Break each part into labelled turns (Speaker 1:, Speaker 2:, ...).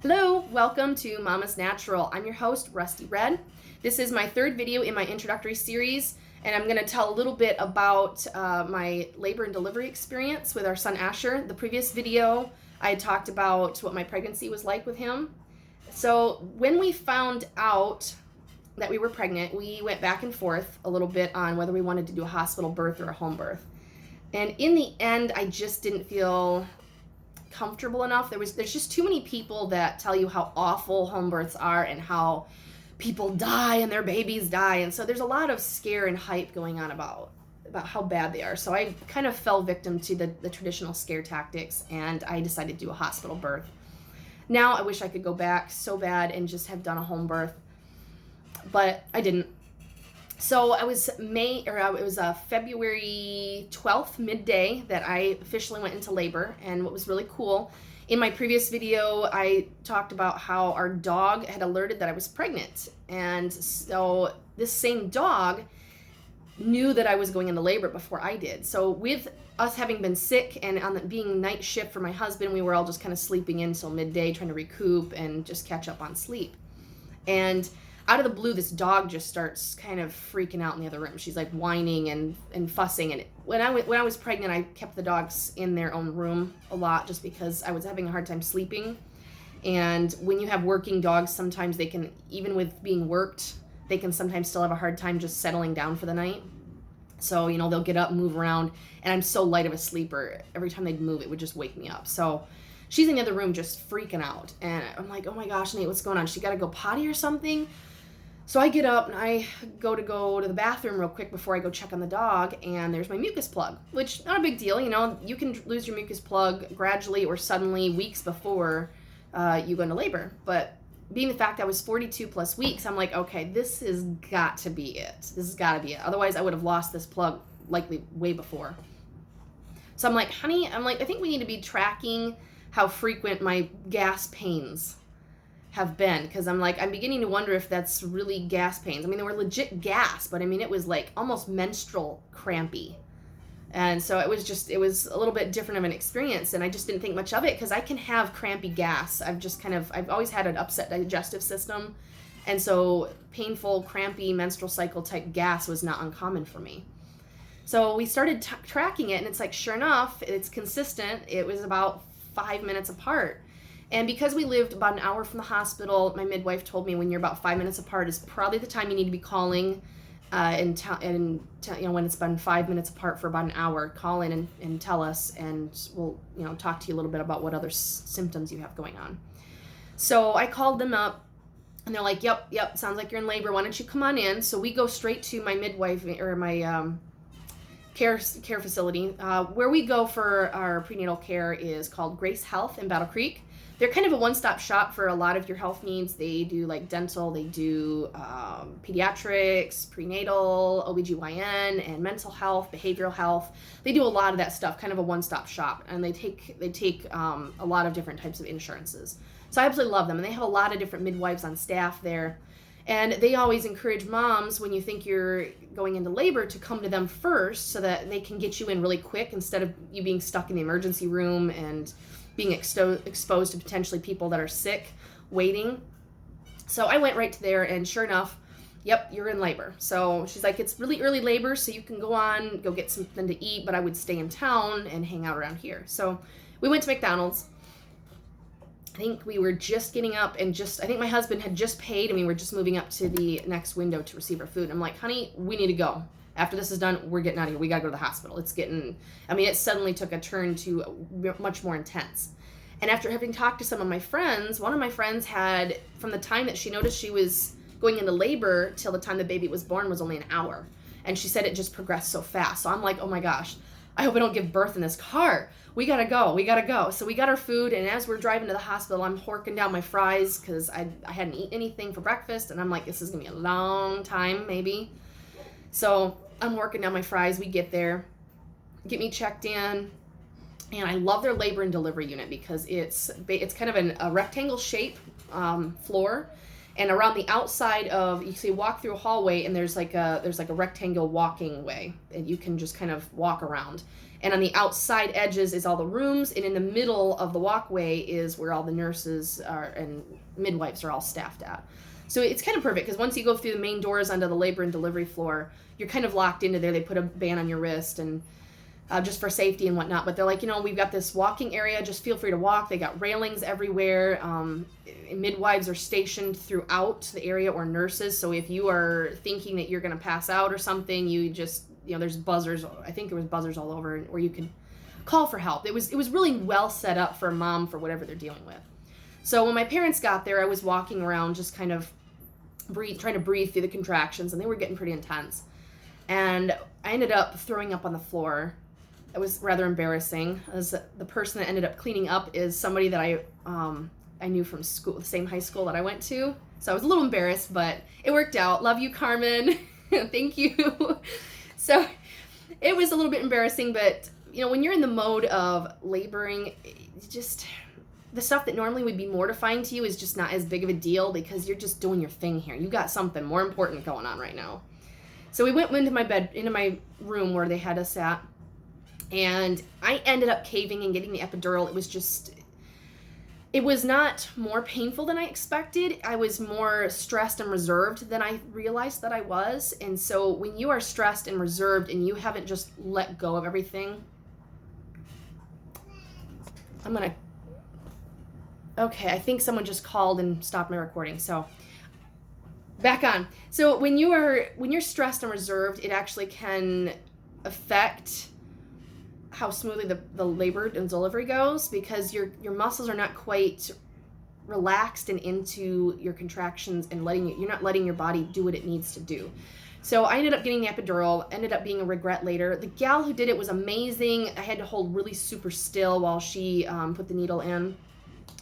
Speaker 1: Hello, welcome to Mama's Natural. I'm your host, Rusty Red. This is my third video in my introductory series, and I'm going to tell a little bit about my labor and delivery experience with our son Asher. The previous video, I had talked about what my pregnancy was like with him. So when we found out that we were pregnant, we went back and forth a little bit on whether we wanted to do a hospital birth or a home birth. And in the end, I just didn't feel comfortable enough. There's just too many people that tell you how awful home births are and how people die and their babies die. And so there's a lot of scare and hype going on about how bad they are. So I kind of fell victim to the traditional scare tactics, and I decided to do a hospital birth. Now I wish I could go back so bad and just have done a home birth, but I didn't. So it was February 12th, midday, that I officially went into labor. And what was really cool, in my previous video, I talked about how our dog had alerted that I was pregnant. And so this same dog knew that I was going into labor before I did. So with us having been sick and being night shift for my husband, we were all just kind of sleeping in till midday, trying to recoup and just catch up on sleep. And out of the blue, this dog just starts kind of freaking out in the other room. She's like whining and fussing. And when I was pregnant, I kept the dogs in their own room a lot just because I was having a hard time sleeping. And when you have working dogs, sometimes they can, even with being worked, they can sometimes still have a hard time just settling down for the night. So, they'll get up and move around. And I'm so light of a sleeper. Every time they'd move, it would just wake me up. So she's in the other room just freaking out. And I'm like, oh my gosh, Nate, what's going on? She got to go potty or something? So I get up and I go to the bathroom real quick before I go check on the dog, and there's my mucus plug, which not a big deal. You can lose your mucus plug gradually or suddenly weeks before you go into labor. But being the fact I was 42 plus weeks, I'm like, okay, this has got to be it. This has got to be it. Otherwise, I would have lost this plug likely way before. So I'm like, honey, I think we need to be tracking how frequent my gas pains have been, because I'm beginning to wonder if that's really gas pains. They were legit gas, but it was like almost menstrual crampy. And so it was a little bit different of an experience, and I just didn't think much of it because I can have crampy gas. I've always had an upset digestive system, and so painful, crampy menstrual cycle type gas was not uncommon for me. So we started tracking it, and it's like, sure enough, it's consistent. It was about 5 minutes apart. And because we lived about an hour from the hospital, my midwife told me when you're about 5 minutes apart is probably the time you need to be calling when it's been 5 minutes apart for about an hour, call in and tell us, and we'll talk to you a little bit about what other symptoms you have going on. So I called them up, and they're like, yep, sounds like you're in labor. Why don't you come on in? So we go straight to my midwife or my care facility. Where we go for our prenatal care is called Grace Health in Battle Creek. They're kind of a one-stop shop for a lot of your health needs. They do like dental, they do pediatrics, prenatal, OBGYN, and mental health, behavioral health. They do a lot of that stuff, kind of a one-stop shop, and they take a lot of different types of insurances. So I absolutely love them, and they have a lot of different midwives on staff there. And they always encourage moms, when you think you're going into labor, to come to them first so that they can get you in really quick instead of you being stuck in the emergency room and being exposed to potentially people that are sick waiting. So I went right to there, and sure enough, yep, you're in labor. So she's like, it's really early labor, so you can go get something to eat, but I would stay in town and hang out around here. So we went to McDonald's. I think we were just getting up and I think my husband had just paid, and we were just moving up to the next window to receive our food. I'm like, honey, we need to go. After this is done, we're getting out of here. We got to go to the hospital. It suddenly took a turn to much more intense. And after having talked to some of my friends, one of my friends had, from the time that she noticed she was going into labor till the time the baby was born, was only an hour. And she said it just progressed so fast. So I'm like, oh my gosh, I hope I don't give birth in this car. We got to go. So we got our food, and as we're driving to the hospital, I'm horking down my fries because I hadn't eaten anything for breakfast. And I'm like, this is going to be a long time, maybe. So I'm working down my fries. We get there, get me checked in, and I love their labor and delivery unit because it's kind of a rectangle shape floor, and around the outside you walk through a hallway, and there's like a rectangle walking way, and you can just kind of walk around. And on the outside edges is all the rooms, and in the middle of the walkway is where all the nurses are and midwives are all staffed at. So it's kind of perfect because once you go through the main doors onto the labor and delivery floor, you're kind of locked into there. They put a band on your wrist and just for safety and whatnot. But they're like, we've got this walking area. Just feel free to walk. They got railings everywhere. Midwives are stationed throughout the area, or nurses. So if you are thinking that you're going to pass out or something, you just, there's buzzers. I think there was buzzers all over where you could call for help. It was really well set up for a mom for whatever they're dealing with. So when my parents got there, I was walking around just kind of trying to breathe through the contractions, and they were getting pretty intense. And I ended up throwing up on the floor. It was rather embarrassing, as the person that ended up cleaning up is somebody that I knew from school, the same high school that I went to. So I was a little embarrassed, but it worked out. Love you, Carmen. Thank you. So it was a little bit embarrassing, but when you're in the mode of laboring, just the stuff that normally would be mortifying to you is just not as big of a deal because you're just doing your thing here. You got something more important going on right now. So we went into my room where they had us at. And I ended up caving and getting the epidural. It was not more painful than I expected. I was more stressed and reserved than I realized that I was. And so when you are stressed and reserved and you haven't just let go of everything, okay, I think someone just called and stopped my recording. So back on. So when you're stressed and reserved, it actually can affect how smoothly the labor and delivery goes, because your muscles are not quite relaxed and into your contractions, and you're not letting your body do what it needs to do. So I ended up getting the epidural, ended up being a regret later. The gal who did it was amazing. I had to hold really super still while she put the needle in,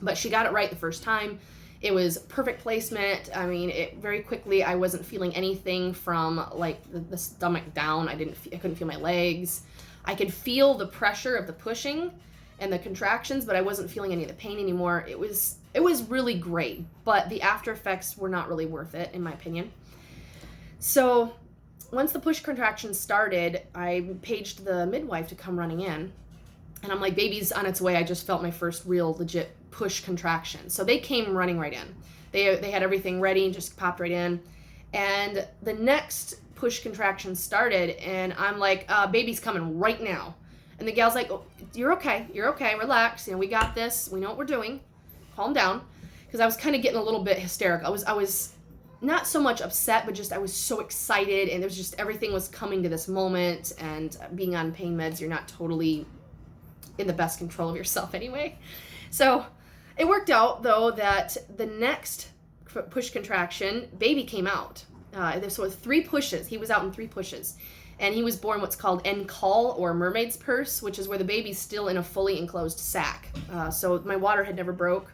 Speaker 1: but she got it right the first time. It was perfect placement. I mean, very quickly, I wasn't feeling anything from like the stomach down. I couldn't feel my legs. I could feel the pressure of the pushing and the contractions, but I wasn't feeling any of the pain anymore. It was really great, but the after effects were not really worth it, in my opinion. So once the push contractions started, I paged the midwife to come running in, and I'm like, baby's on its way. I just felt my first real legit push contraction. So they came running right in. They had everything ready and just popped right in. And the next push contraction started, and I'm like, baby's coming right now. And the gal's like, oh, you're okay, relax, we got this, we know what we're doing, calm down. Because I was kind of getting a little bit hysterical. I was not so much upset, but just I was so excited, and it was just everything was coming to this moment, and being on pain meds, you're not totally in the best control of yourself anyway. So it worked out, though, that the next push contraction, baby came out. So with 3 pushes, he was out in 3 pushes, and he was born what's called en-caul, or mermaid's purse, which is where the baby's still in a fully enclosed sac. So my water had never broke,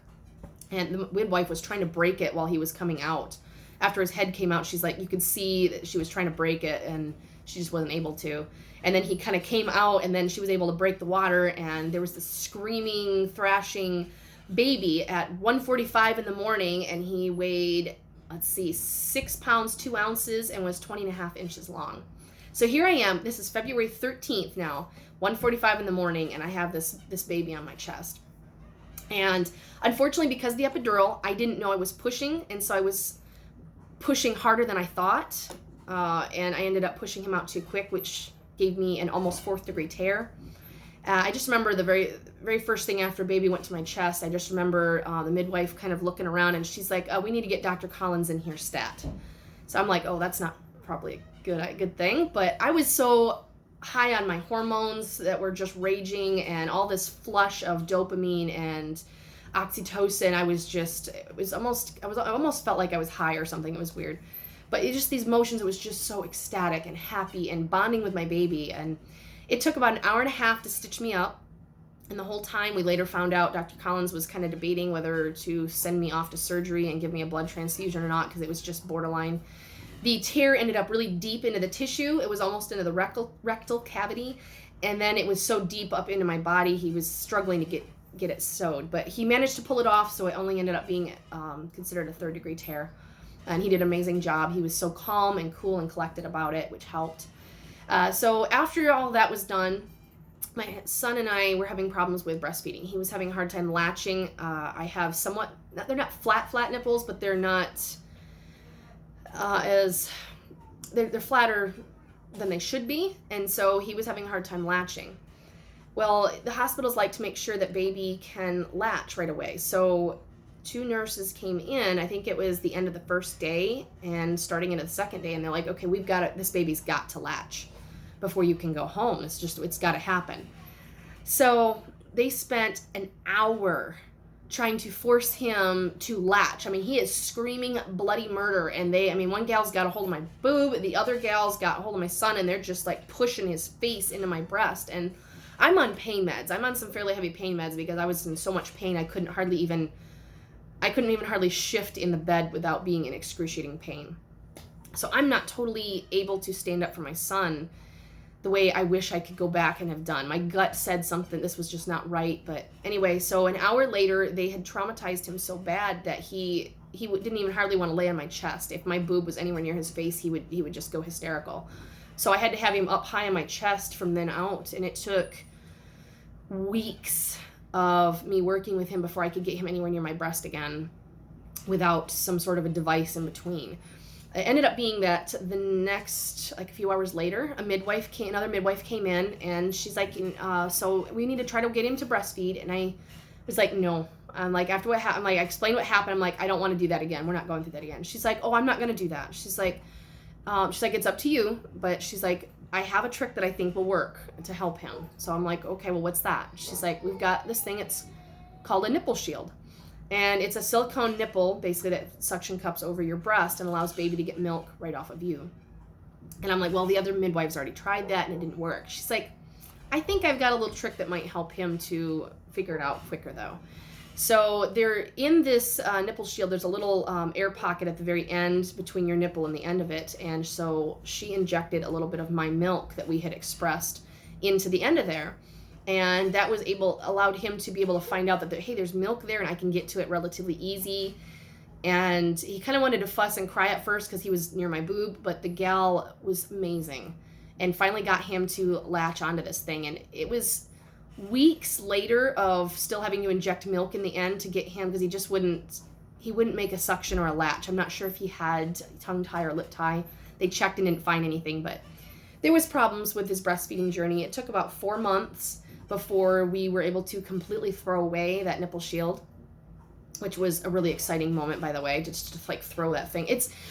Speaker 1: and the midwife was trying to break it while he was coming out. After his head came out, she's like, you could see that she was trying to break it, and she just wasn't able to. And then he kind of came out, and then she was able to break the water, and there was this screaming, thrashing baby at 1:45 in the morning, and he weighed, 6 pounds, 2 ounces, and was 20.5 inches long. So here I am. This is February 13th now, 1:45 in the morning, and I have this baby on my chest. And unfortunately, because of the epidural, I didn't know I was pushing, and so I was pushing harder than I thought, and I ended up pushing him out too quick, which gave me an almost 4th degree tear. I just remember the very, very first thing after baby went to my chest, I just remember the midwife kind of looking around, and she's like, we need to get Dr. Collins in here stat. So I'm like, oh, that's not probably a good thing. But I was so high on my hormones that were just raging, and all this flush of dopamine and oxytocin. I almost felt like I was high or something. It was weird. But these motions, it was just so ecstatic and happy and bonding with my baby. And it took about an hour and a half to stitch me up. And the whole time, we later found out Dr. Collins was kind of debating whether to send me off to surgery and give me a blood transfusion or not, because it was just borderline. The tear ended up really deep into the tissue. It was almost into the rectal cavity. And then it was so deep up into my body, he was struggling to get it sewed. But he managed to pull it off, so it only ended up being considered a 3rd degree tear. And he did an amazing job. He was so calm and cool and collected about it, which helped. So after all that was done, my son and I were having problems with breastfeeding. He was having a hard time latching. I have somewhat, they're not flat nipples, but they're not they're flatter than they should be. And so he was having a hard time latching. Well, the hospitals like to make sure that baby can latch right away. So 2 nurses came in, I think it was the end of the first day and starting into the second day, and they're like, okay, this baby's got to latch before you can go home. It's got to happen. So they spent an hour trying to force him to latch. I mean, he is screaming bloody murder, and one gal's got a hold of my boob, the other gal's got a hold of my son, and they're just like pushing his face into my breast. And I'm on pain meds. I'm on some fairly heavy pain meds because I was in so much pain I couldn't even hardly shift in the bed without being in excruciating pain. So I'm not totally able to stand up for my son the way I wish I could go back and have done. My gut said something, this was just not right. But anyway, so an hour later, they had traumatized him so bad that he didn't even hardly want to lay on my chest. If my boob was anywhere near his face, he would just go hysterical. So I had to have him up high on my chest from then out, and it took weeks of me working with him before I could get him anywhere near my breast again without some sort of a device in between. It ended up being that the next, like a few hours later, another midwife came in, and she's like, so we need to try to get him to breastfeed. And I was like, no. I'm like, after what happened, I explained what happened. I'm like, I don't want to do that again. We're not going through that again. She's like, oh, I'm not going to do that. She's like, it's up to you. But she's like, I have a trick that I think will work to help him. So I'm like, okay, well, what's that? She's like, we've got this thing. It's called a nipple shield. And it's a silicone nipple, basically, that suction cups over your breast and allows baby to get milk right off of you. And I'm like, well, the other midwives already tried that and it didn't work. She's like, I think I've got a little trick that might help him to figure it out quicker, though. So there, in this nipple shield, there's a little air pocket at the very end between your nipple and the end of it. And so she injected a little bit of my milk that we had expressed into the end of there. And that allowed him to be able to find out that, hey, there's milk there and I can get to it relatively easy. And he kind of wanted to fuss and cry at first because he was near my boob, but the gal was amazing and finally got him to latch onto this thing. And it was weeks later of still having to inject milk in the end to get him, because he wouldn't make a suction or a latch. I'm not sure if he had tongue tie or lip tie. They checked and didn't find anything, but there was problems with his breastfeeding journey. It took about 4 months before we were able to completely throw away that nipple shield, which was a really exciting moment, by the way, just to like throw that thing.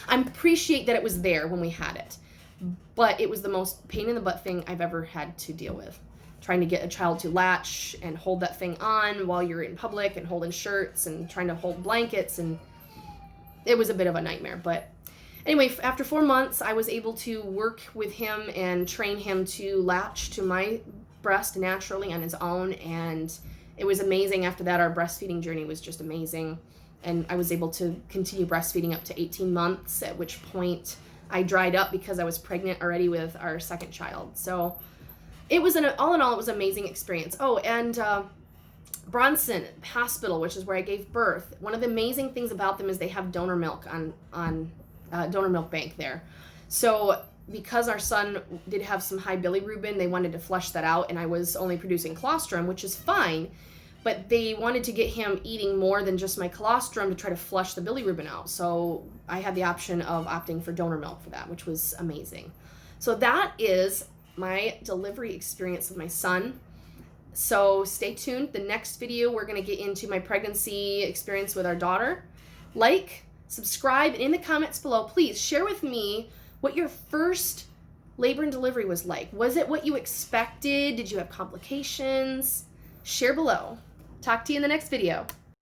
Speaker 1: I appreciate that it was there when we had it, but it was the most pain in the butt thing I've ever had to deal with. Trying to get a child to latch and hold that thing on while you're in public and holding shirts and trying to hold blankets, and it was a bit of a nightmare. But anyway, after 4 months, I was able to work with him and train him to latch to my breast naturally on his own, and it was amazing. After that, our breastfeeding journey was just amazing, and I was able to continue breastfeeding up to 18 months, at which point I dried up because I was pregnant already with our second child. So it was all in all, it was an amazing experience. Oh, and Bronson Hospital, which is where I gave birth, one of the amazing things about them is they have donor milk on donor milk bank there. So because our son did have some high bilirubin, they wanted to flush that out, and I was only producing colostrum, which is fine, but they wanted to get him eating more than just my colostrum to try to flush the bilirubin out. So I had the option of opting for donor milk for that, which was amazing. So that is my delivery experience with my son. So stay tuned. The next video, we're going to get into my pregnancy experience with our daughter. Like, subscribe, and in the comments below, please share with me what your first labor and delivery was like. Was it what you expected? Did you have complications? Share below. Talk to you in the next video.